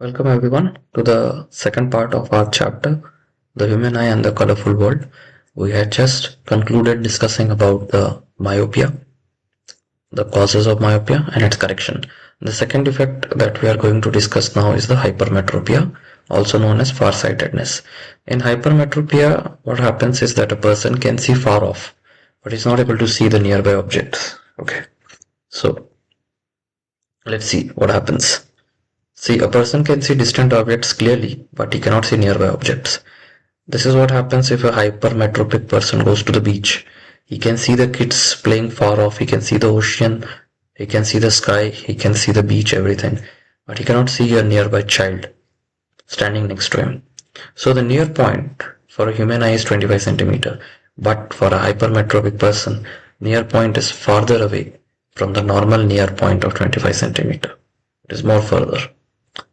Welcome everyone to the second part of our chapter, The Human Eye and the Colorful World. We had just concluded discussing about the myopia, the causes of myopia and its correction. The second defect that we are going to discuss now is the hypermetropia, also known as farsightedness. In hypermetropia, what happens is that a person can see far off, but is not able to see the nearby objects. Okay, so let's see what happens. See, a person can see distant objects clearly, but he cannot see nearby objects. This is what happens if a hypermetropic person goes to the beach. He can see the kids playing far off, he can see the ocean, he can see the sky, he can see the beach, everything. But he cannot see a nearby child standing next to him. So the near point for a human eye is 25 centimeter. But for a hypermetropic person, near point is farther away from the normal near point of 25 centimeter. It is more further.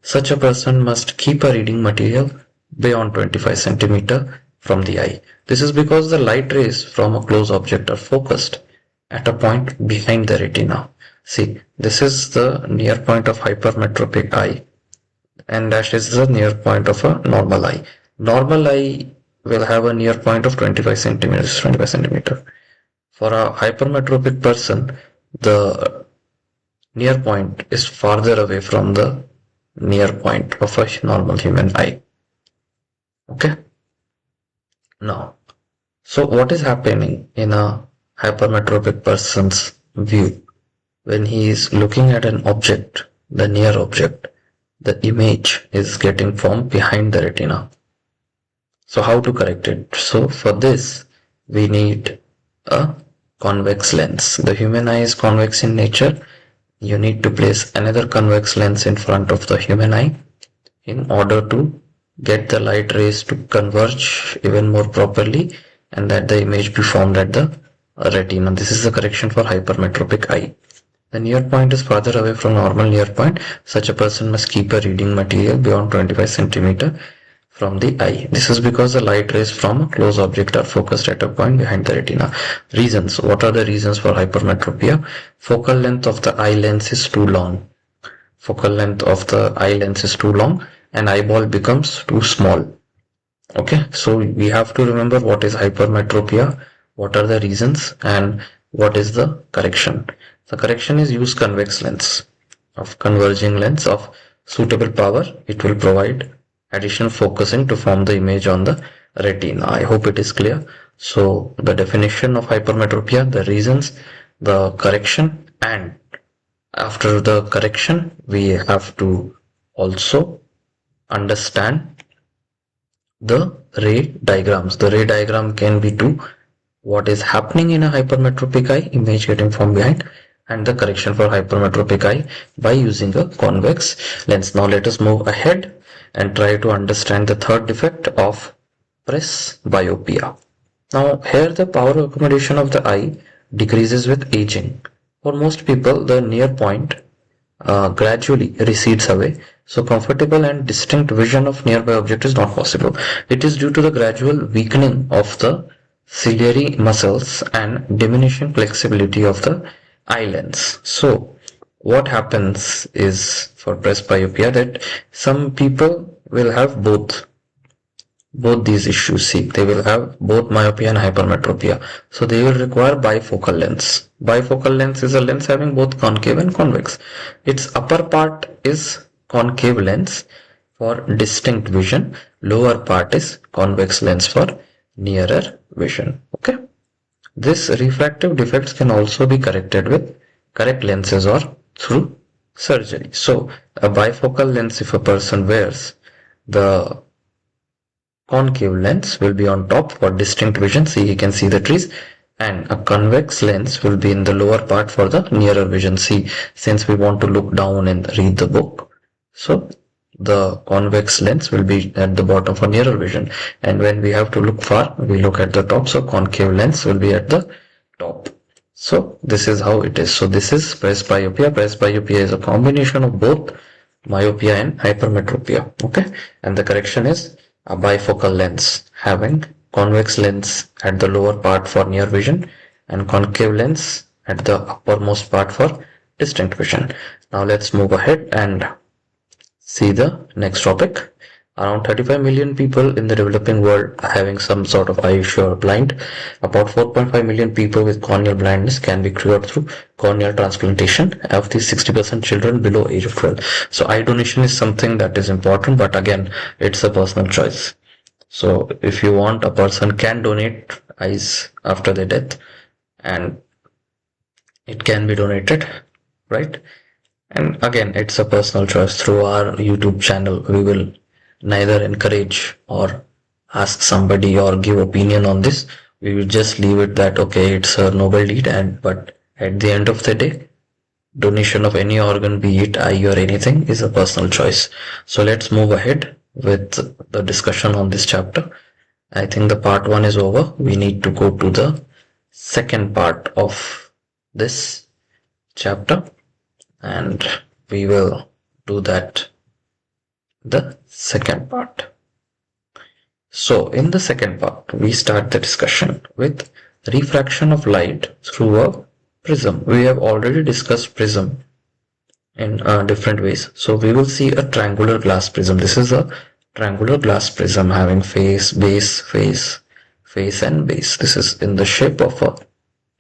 Such a person must keep a reading material beyond 25 centimeter from the eye. This is because the light rays from a close object are focused at a point behind the retina. See, this is the near point of hypermetropic eye, and that is the near point of a normal eye. Normal eye will have a near point of 25 centimeters, 25 centimeter. For a hypermetropic person, the near point is farther away from the near point of a normal human eye. Okay. Now, so what is happening in a hypermetropic person's view when he is looking at an object, the near object, the image is getting formed behind the retina. So how to correct it? So for this, we need a convex lens. The human eye is convex in nature. You need to place another convex lens in front of the human eye in order to get the light rays to converge even more properly and that the image be formed at the retina. This is the correction for hypermetropic eye. The near point is farther away from normal near point. Such a person must keep a reading material beyond 25 centimeter from the eye. This is because the light rays from a close object are focused at a point behind the retina. Reasons. What are the reasons for hypermetropia? Focal length of the eye lens is too long. Focal length of the eye lens is too long and eyeball becomes too small. Okay, so we have to remember what is hypermetropia, what are the reasons, and what is the correction. The correction is use convex lens of converging lens of suitable power. It will provide additional focusing to form the image on the retina. I hope it is clear. So the definition of hypermetropia, the reasons, the correction, and after the correction we have to also understand the ray diagrams. The ray diagram can be to what is happening in a hypermetropic eye, image getting formed behind, and the correction for hypermetropic eye by using a convex lens. Now let us move ahead and try to understand the third defect of presbyopia. Now here the power of accommodation of the eye decreases with aging. For most people the near point gradually recedes away, so comfortable and distinct vision of nearby object is not possible. It is due to the gradual weakening of the ciliary muscles and diminishing flexibility of the eye lens. So what happens is for presbyopia that some people will have both these issues. See, they will have both myopia and hypermetropia, so they will require bifocal lens. Bifocal lens is a lens having both concave and convex. Its upper part is concave lens for distinct vision, lower part is convex lens for nearer vision. Okay, this refractive defects can also be corrected with correct lenses or through surgery. So a bifocal lens, if a person wears, the concave lens will be on top for distinct vision. See, he can see the trees, and a convex lens will be in the lower part for the nearer vision. See, since we want to look down and read the book, so the convex lens will be at the bottom for nearer vision, and when we have to look far, we look at the top, so concave lens will be at the top. So this is how it is. So this is presbyopia. Presbyopia is a combination of both myopia and hypermetropia. Okay, and the correction is a bifocal lens having convex lens at the lower part for near vision and concave lens at the uppermost part for distinct vision. Now let's move ahead and see the next topic. Around 35 million people in the developing world are having some sort eye issue or blind. About 4.5 million people with corneal blindness can be cured through corneal transplantation. Of these, 60% children below age of 12. So eye donation is something that is important, but again, it's a personal choice. So if you want, a person can donate eyes after their death, and it can be donated, right? And again, it's a personal choice. Through our YouTube channel, we will neither encourage or ask somebody or give opinion on this. We will just leave it that, okay, it's a noble deed, but at the end of the day, donation of any organ, be it eye or anything, is a personal choice. So let's move ahead with the discussion on this chapter. I think the part 1 is over. We need to go to the second part of this chapter, and we will do that the second part. So in the second part, we start the discussion with refraction of light through a prism. We have already discussed prism in different ways. So we will see a triangular glass prism. This is a triangular glass prism having face, base, face, face and base. This is in the shape of a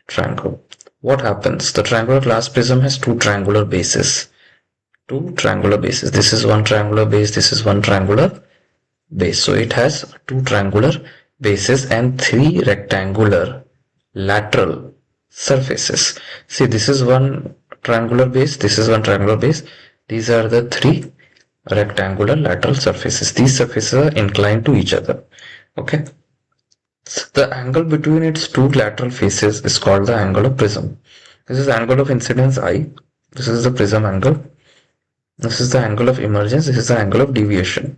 triangle. What happens? The triangular glass prism has two triangular bases. This is one triangular base, this is one triangular base. So it has two triangular bases and three rectangular lateral surfaces. See, this is one triangular base, this is one triangular base. These are the three rectangular lateral surfaces. These surfaces are inclined to each other. Okay. The angle between its two lateral faces is called the angle of prism. This is the angle of incidence I. This is the prism angle. This is the angle of emergence. This is the angle of deviation.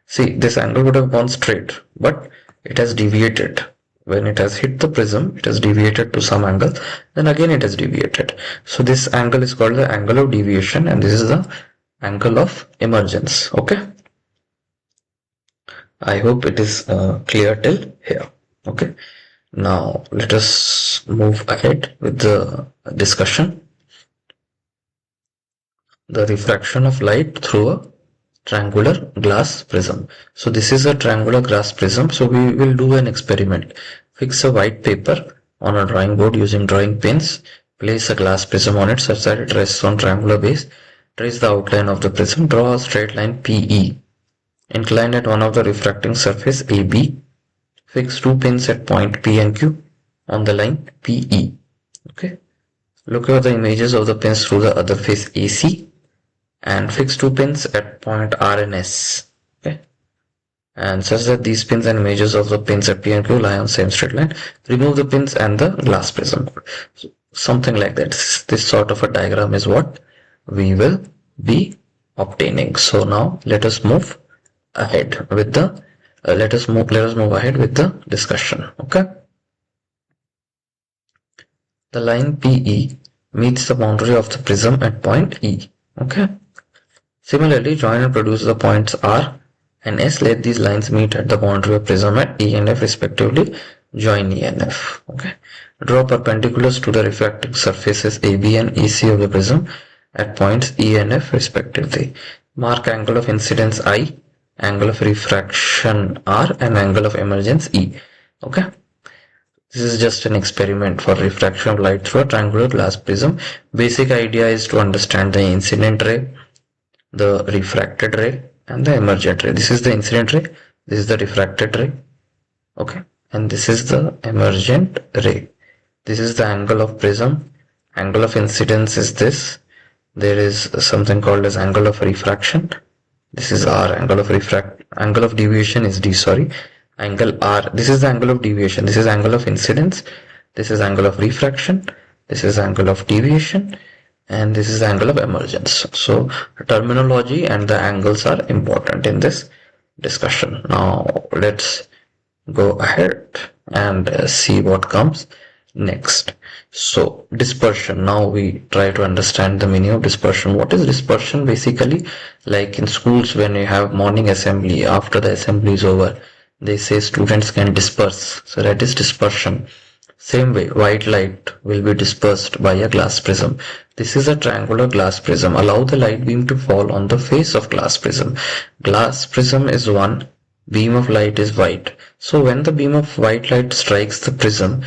See, this angle would have gone straight, but it has deviated. When it has hit the prism, it has deviated to some angle. Then again it has deviated. So this angle is called the angle of deviation, and this is the angle of emergence. Okay. I hope it is clear till here. Okay. Now let us move ahead with the discussion. The refraction of light through a triangular glass prism. So this is a triangular glass prism. So we will do an experiment. Fix a white paper on a drawing board using drawing pins. Place a glass prism on it such that it rests on triangular base. Trace the outline of the prism. Draw a straight line PE. Incline at one of the refracting surface AB. Fix two pins at point P and Q on the line PE. Okay. Look at the images of the pins through the other face AC. And fix two pins at point R and S, okay, and such that these pins and images of the pins at P and Q lie on same straight line. Remove the pins and the glass prism. So something like that. This sort of a diagram is what we will be obtaining. So now let us move ahead with the let us move ahead with the discussion. Okay. The line PE meets the boundary of the prism at point E. Okay. Similarly, join and produce the points R and S. Let these lines meet at the boundary of prism at E and F respectively. Join E and F. Okay. Draw perpendiculars to the refracting surfaces AB and EC of the prism at points E and F respectively. Mark angle of incidence I, angle of refraction R, and angle of emergence E. Okay. This is just an experiment for refraction of light through a triangular glass prism. Basic idea is to understand the incident ray, the refracted ray, and the emergent ray. This is the incident ray, this is the refracted ray, okay, and this is the emergent ray. This is the angle of prism. Angle of incidence is this. There is something called as angle of refraction. This is R. Angle of deviation is D. Sorry, angle R. This is the angle of deviation. This is angle of incidence. This is angle of refraction. This is angle of deviation. And this is the angle of emergence. So terminology and the angles are important in this discussion. Now let's go ahead and see what comes next. So dispersion. Now we try to understand the meaning of dispersion. What is dispersion? Basically, like in schools, when you have morning assembly, after the assembly is over, they say students can disperse. So that is dispersion. Same way, white light will be dispersed by a glass prism. This is a triangular glass prism. Allow the light beam to fall on the face of glass prism. Glass prism is one, beam of light is white. So when the beam of white light strikes the prism,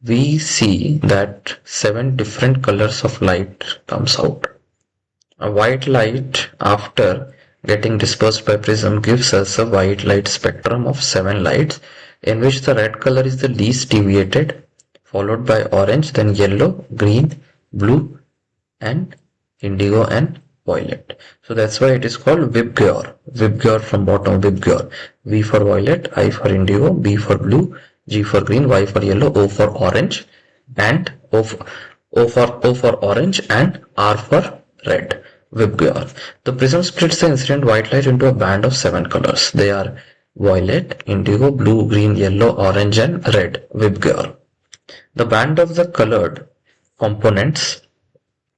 we see that 7 different colors of light comes out. A white light, after getting dispersed by prism, gives us a white light spectrum of 7 lights, in which the red color is the least deviated, followed by orange, then yellow, green, blue, and indigo and violet. So that's why it is called VIBGYOR. VIBGYOR from bottom, VIBGYOR. V for violet, I for indigo, B for blue, G for green, Y for yellow, O for orange, and O for orange, and R for red. VIBGYOR. The prism splits the incident white light into a band of 7 colors. They are violet, indigo, blue, green, yellow, orange, and red. VIBGYOR. The band of the colored components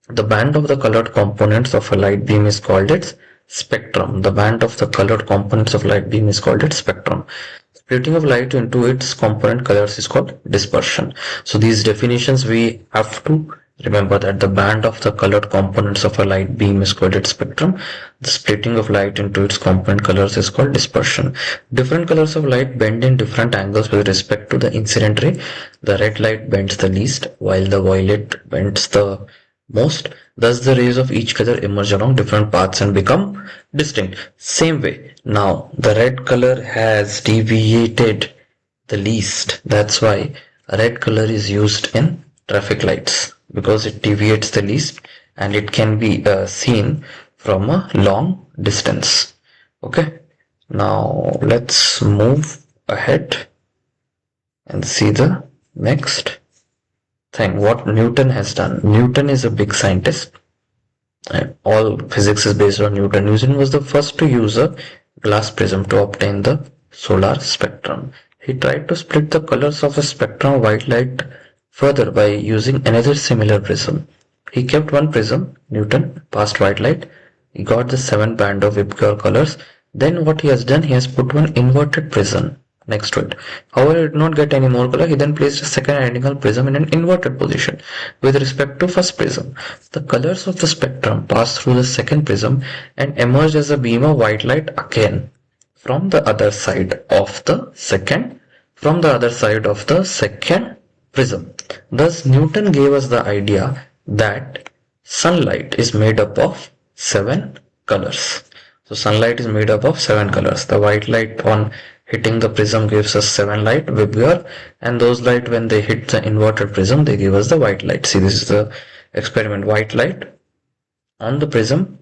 of a light beam is called its spectrum. The band of the colored components of light beam is called its spectrum. Splitting of light into its component colors is called dispersion. So these definitions we have to remember, that the band of the colored components of a light beam is called its spectrum. The splitting of light into its component colors is called dispersion. Different colors of light bend in different angles with respect to the incident ray. The red light bends the least, while the violet bends the most. Thus the rays of each color emerge along different paths and become distinct. Same way, now the red color has deviated the least. That's why red color is used in traffic lights, because it deviates the least and it can be seen from a long distance. Okay, now let's move ahead and see the next thing, what Newton has done. Newton is a big scientist. All physics is based on Newton. Newton was the first to use a glass prism to obtain the solar spectrum. He tried to split the colors of a spectrum of white light further by using another similar prism. He kept one prism, Newton, past white light. He got the 7 band of VIBGYOR colors. Then what he has done, he has put one inverted prism next to it. However, he did not get any more color. He then placed a second identical prism in an inverted position with respect to first prism. The colors of the spectrum passed through the second prism and emerged as a beam of white light again from the other side of the second prism. Thus, Newton gave us the idea that sunlight is made up of 7 colors. So sunlight is made up of 7 colors. The white light on hitting the prism gives us 7 light, VIBGYOR, and those light, when they hit the inverted prism, they give us the white light. See, this is the experiment. White light on the prism,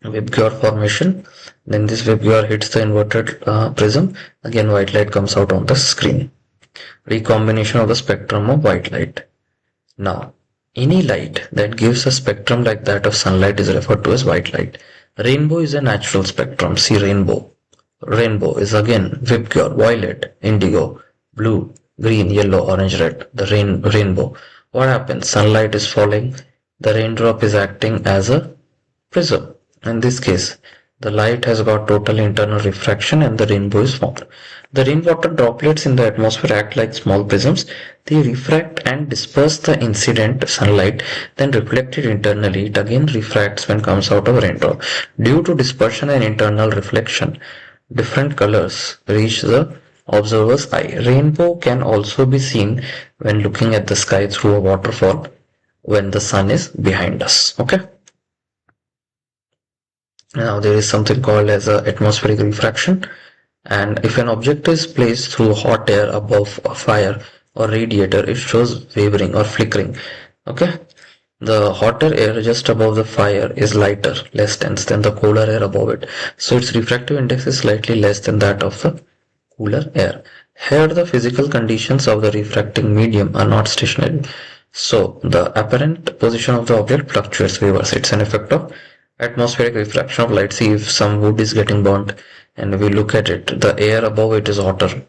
VIBGYOR formation. Then this VIBGYOR hits the inverted prism. Again, white light comes out on the screen. Recombination of the spectrum of white light. Now, any light that gives a spectrum like that of sunlight is referred to as white light. Rainbow is a natural spectrum. See, rainbow. Rainbow is again VIBGYOR, violet, indigo, blue, green, yellow, orange, red. The rainbow. What happens? Sunlight is falling. The raindrop is acting as a prism. In this case, the light has got total internal refraction and the rainbow is formed. The rainwater droplets in the atmosphere act like small prisms. They refract and disperse the incident sunlight, then reflect it internally. It again refracts when comes out of raindrop. Due to dispersion and internal reflection, different colors reach the observer's eye. Rainbow can also be seen when looking at the sky through a waterfall when the sun is behind us. Okay. Now there is something called as atmospheric refraction, and if an object is placed through hot air above a fire or radiator, it shows wavering or flickering. Okay. The hotter air just above the fire is lighter, less dense than the cooler air above it. So its refractive index is slightly less than that of the cooler air. Here the physical conditions of the refracting medium are not stationary. So the apparent position of the object fluctuates, wavers. It's an effect of atmospheric refraction of light. See, if some wood is getting burnt and we look at it, the air above it is hotter,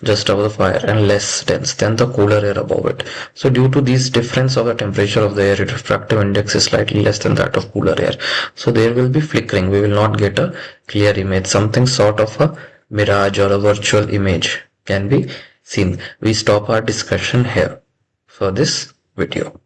just above the fire, and less dense than the cooler air above it. So due to this difference of the temperature of the air, its refractive index is slightly less than that of cooler air. So there will be flickering. We will not get a clear image. Something sort of a mirage or a virtual image can be seen. We stop our discussion here for this video.